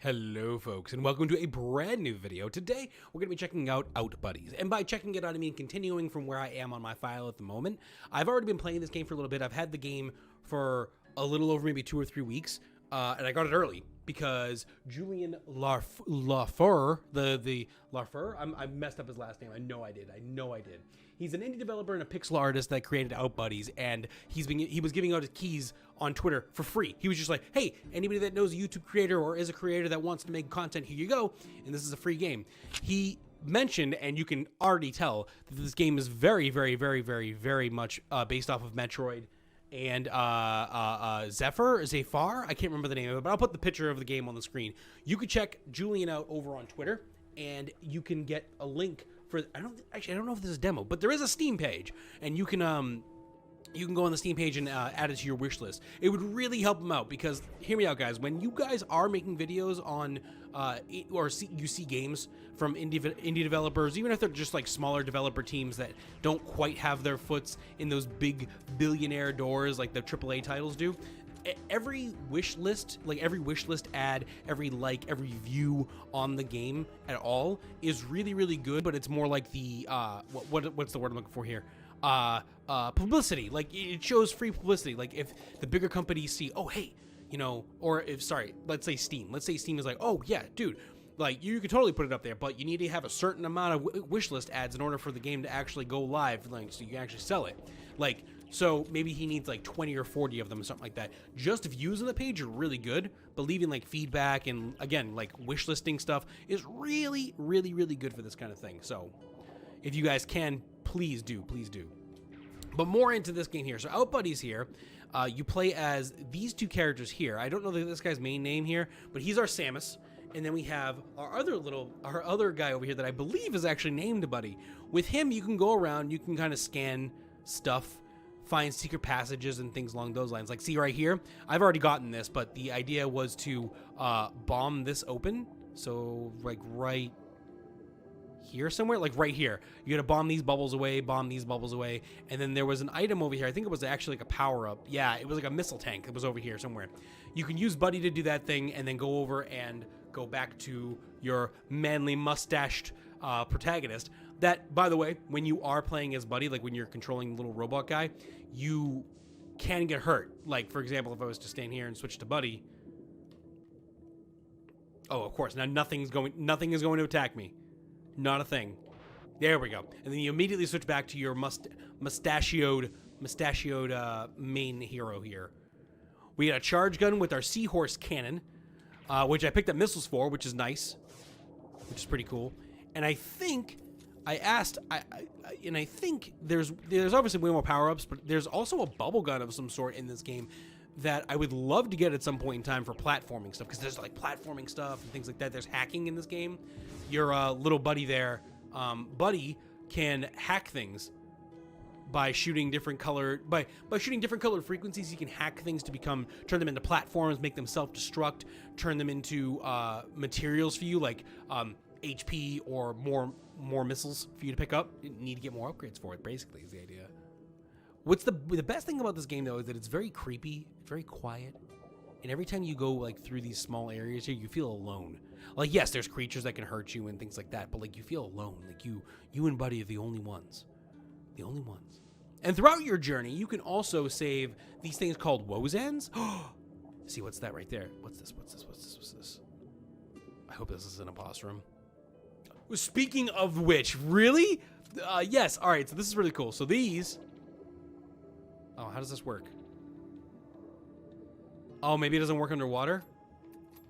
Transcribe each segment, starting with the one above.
Hello folks, and welcome to a brand new video. Today, we're going to be checking out Outbuddies. And by checking it out, I mean continuing from where I am on my file at the moment. I've already been playing this game for a little bit. I've had the game for a little over maybe 2 or 3 weeks, and I got it early because Julian Lafleur, I messed up his last name. I know I did. He's an indie developer and a pixel artist that created Outbuddies, and he was giving out his keys on Twitter for free. He was just like, hey, anybody that knows a YouTube creator or is a creator that wants to make content, here you go, and this is a free game. He mentioned, and you can already tell, that this game is very, very, very, very, very much based off of Metroid and Zephyr, I can't remember the name of it, but I'll put the picture of the game on the screen. You could check Julian out over on Twitter, and you can get a link for, I don't know if this is a demo, but there is a Steam page, and you can go on the Steam page and add it to your wish list. It would really help them out because, hear me out guys, when you guys are making videos on, you see games from indie developers, even if they're just like smaller developer teams that don't quite have their foots in those big billionaire doors like the AAA titles do, every wish list ad, every every view on the game at all is really, really good, but it's more like the, what's the word I'm looking for here? Publicity. Like, it shows free publicity. Like, if the bigger companies see, oh, hey, you know, or if, sorry, let's say Steam is like, oh yeah, dude, like, you could totally put it up there, but you need to have a certain amount of wish list ads in order for the game to actually go live, like, so you can actually sell it. Like, so maybe he needs like 20 or 40 of them, something like that. Just views on the page are really good, but leaving like feedback and, again, like wish listing stuff is really, really, really good for this kind of thing. So if you guys can, please do. But more into this game here. So Outbuddies here, you play as these two characters here. I don't know this guy's main name here, but he's our Samus. And then we have our other guy over here that I believe is actually named Buddy. With him, you can go around, you can kind of scan stuff, find secret passages and things along those lines. Like, see right here, I've already gotten this, but the idea was to bomb this open. So like right here somewhere, like right here, you gotta bomb these bubbles away, and then there was an item over here. I think it was actually like a power-up. Yeah, it was like a missile tank that was over here somewhere. You can use Buddy to do that thing and then go over and go back to your manly mustached protagonist. That, by the way, when you are playing as Buddy, like when you're controlling the little robot guy, you can get hurt. Like, for example, if I was to stand here and switch to Buddy, oh, of course, now nothing is going to attack me. Not a thing. There we go. And then you immediately switch back to your mustachioed main hero here. We got a charge gun with our seahorse cannon, which I picked up missiles for, which is nice, which is pretty cool. And I think I think there's obviously way more power-ups, but there's also a bubble gun of some sort in this game that I would love to get at some point in time for platforming stuff, because there's like platforming stuff and things like that. There's hacking in this game. Your little buddy there, Buddy, can hack things by shooting different colored frequencies. He can hack things to turn them into platforms, make them self-destruct, turn them into materials for you, like HP or more missiles for you to pick up. You need to get more upgrades for it, basically, is the idea. What's the best thing about this game, though, is that it's very creepy, very quiet, and every time you go like through these small areas here, you feel alone. Like, yes, there's creatures that can hurt you and things like that, but like you feel alone. Like you and Buddy are the only ones. And throughout your journey, you can also save these things called Wozans. See, what's that right there? What's this? I hope this is in a boss room. Speaking of which, really? Yes. All right. So this is really cool. So these. Oh, how does this work? Oh, maybe it doesn't work underwater.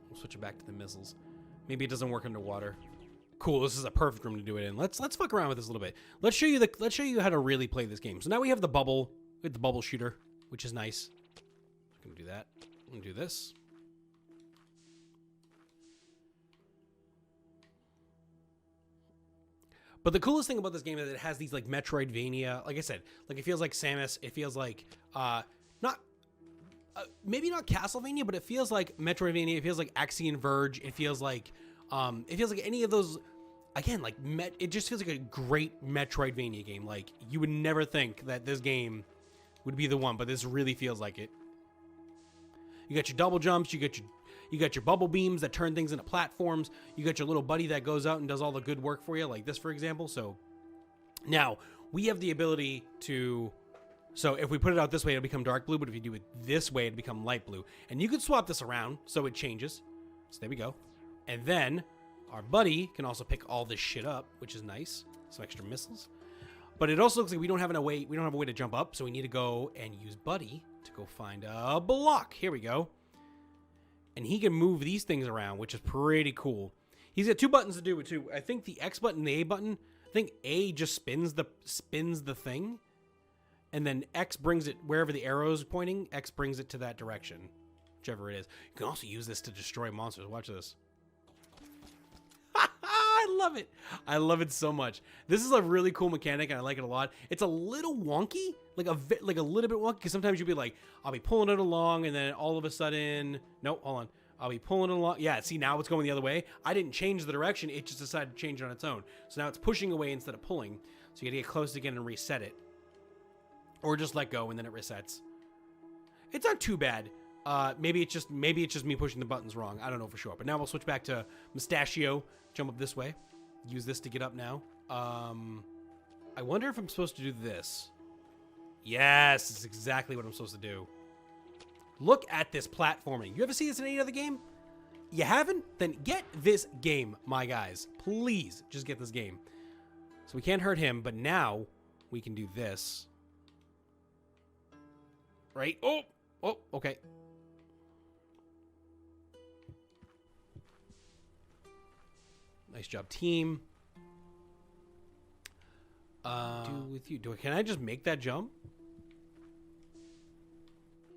We'll switch it back to the missiles. Maybe it doesn't work underwater. Cool. This is a perfect room to do it in. Let's fuck around with this a little bit. Let's show you how to really play this game. So now we have the bubble. We have the bubble shooter, which is nice. I'm gonna do that. I'm gonna do this. But the coolest thing about this game is that it has these like Metroidvania, like I said, like it feels like Samus, it feels like maybe not Castlevania, but it feels like Metroidvania, it feels like Axiom Verge, it feels like any of those, again, like it just feels like a great Metroidvania game. Like, you would never think that this game would be the one, but this really feels like it. You got your double jumps, you got You got your bubble beams that turn things into platforms. You got your little buddy that goes out and does all the good work for you, like this, for example. So now we have the ability to... So if we put it out this way, it'll become dark blue, but if you do it this way, it'll become light blue. And you can swap this around so it changes. So there we go. And then our buddy can also pick all this shit up, which is nice. Some extra missiles. But it also looks like we don't have a way to jump up, so we need to go and use buddy to go find a block. Here we go. And he can move these things around, which is pretty cool. He's got 2 buttons to do it too. I think the X button and the A button, I think A just spins the thing. And then X brings it wherever the arrow is pointing. X brings it to that direction, whichever it is. You can also use this to destroy monsters. Watch this. I love it. I love it so much. This is a really cool mechanic, and I like it a lot. It's a little wonky, like a little bit wonky, because sometimes you'll be like, I'll be pulling it along, and then all of a sudden, no, hold on. I'll be pulling it along. Yeah, see, now it's going the other way. I didn't change the direction. It just decided to change it on its own. So now it's pushing away instead of pulling. So you gotta get close again and reset it. Or just let go and then it resets. It's not too bad. Maybe it's just me pushing the buttons wrong. I don't know for sure. But now we'll switch back to Mustachio. Jump up this way. Use this to get up now. I wonder if I'm supposed to do this. Yes, it's exactly what I'm supposed to do. Look at this platforming. You ever see this in any other game? You haven't? Then get this game, my guys. Please, just get this game. So we can't hurt him, but now we can do this. Right? Oh, okay. Nice job, team. Do with you. Can I just make that jump?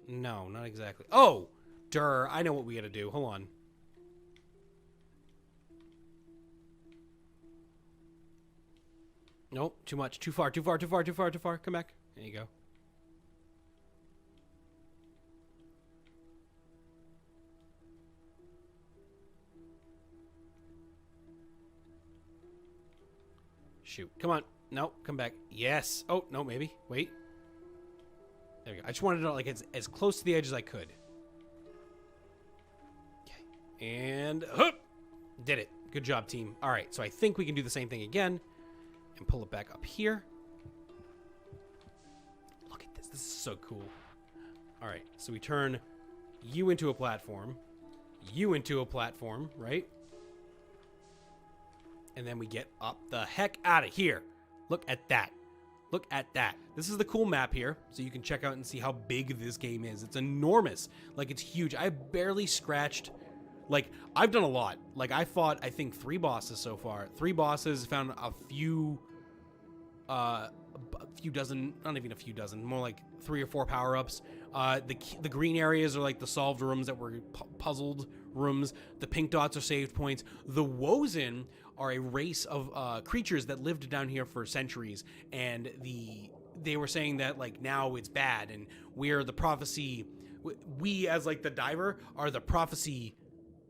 No, not exactly. Oh, I know what we gotta do. Hold on. Nope, too much. Too far. Come back. There you go. Shoot. Come on. No, come back. Yes. Oh, no, maybe. Wait. There we go. I just wanted to, like, as close to the edge as I could. Okay. And, did it. Good job, team. All right, so I think we can do the same thing again and pull it back up here. Look at this. This is so cool. All right, so we turn you into a platform, you into a platform, right? And then we get up the heck out of here. Look at that. Look at that. This is the cool map here, so you can check out and see how big this game is. It's enormous. Like, it's huge. I barely scratched... Like, I've done a lot. Like, I fought, I think, 3 bosses so far. 3 bosses, found a few dozen, not even a few dozen, more like 3 or 4 power-ups. The green areas are like the solved rooms that were puzzled rooms. The pink dots are saved points. The Wozen are a race of creatures that lived down here for centuries, and they were saying that, like, now it's bad, and we're the prophecy. We, as, like, the diver, are the prophecy.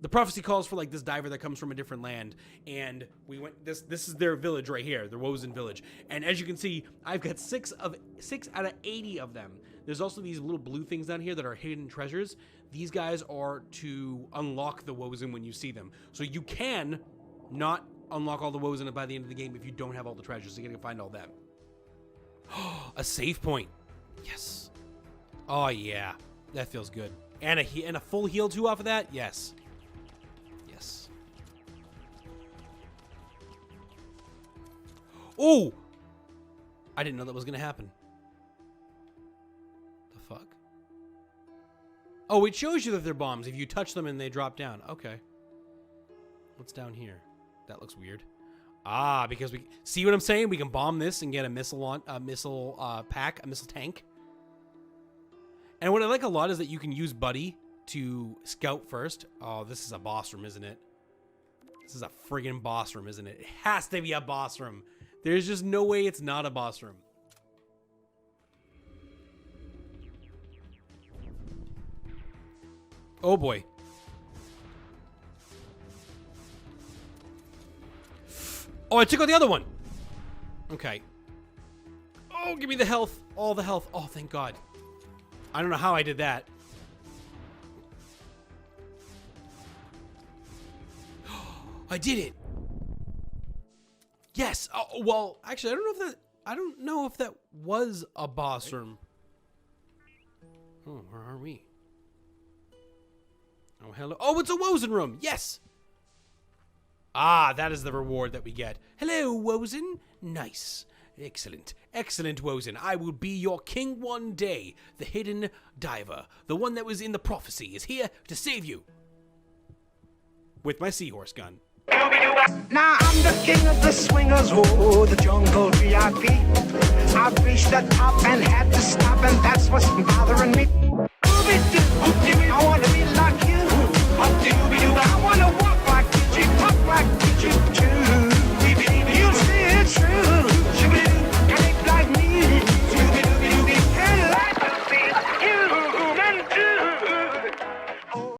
The prophecy calls for, like, this diver that comes from a different land, and we went. This is their village right here, the Wozen village. And as you can see, I've got 6 out of 80 of them. There's also these little blue things down here that are hidden treasures. These guys are to unlock the Wozen when you see them. So you can not unlock all the Wozen by the end of the game if you don't have all the treasures. So you gotta find all them. A save point. Yes. Oh yeah, that feels good. And a full heal too off of that. Yes. Yes. Oh! I didn't know that was gonna happen. The fuck? Oh, it shows you that they're bombs if you touch them and they drop down. Okay. What's down here? That looks weird. Ah, because we see what I'm saying. We can bomb this and get a missile pack, a missile tank. And what I like a lot is that you can use Buddy to scout first. Oh, this is a boss room, isn't it? This is a friggin' boss room, isn't it? It has to be a boss room. There's just no way it's not a boss room. Oh boy. Oh, I took out the other one. Okay. Oh, give me the health. All the health. Oh, thank God. I don't know how I did that. I did it. Yes. Oh, well, actually, I don't know if that was a boss room. Oh, where are we? Oh, hello. Oh, it's a Wozen room. Yes. Ah, that is the reward that we get. Hello, Wozen. Nice. Excellent. Excellent, Wozen. I will be your king one day. The hidden diver, the one that was in the prophecy, is here to save you. With my seahorse gun. Now I'm the king of the swingers, oh, the jungle VIP. I've reached the top and had to stop, and that's what's bothering me. I want to be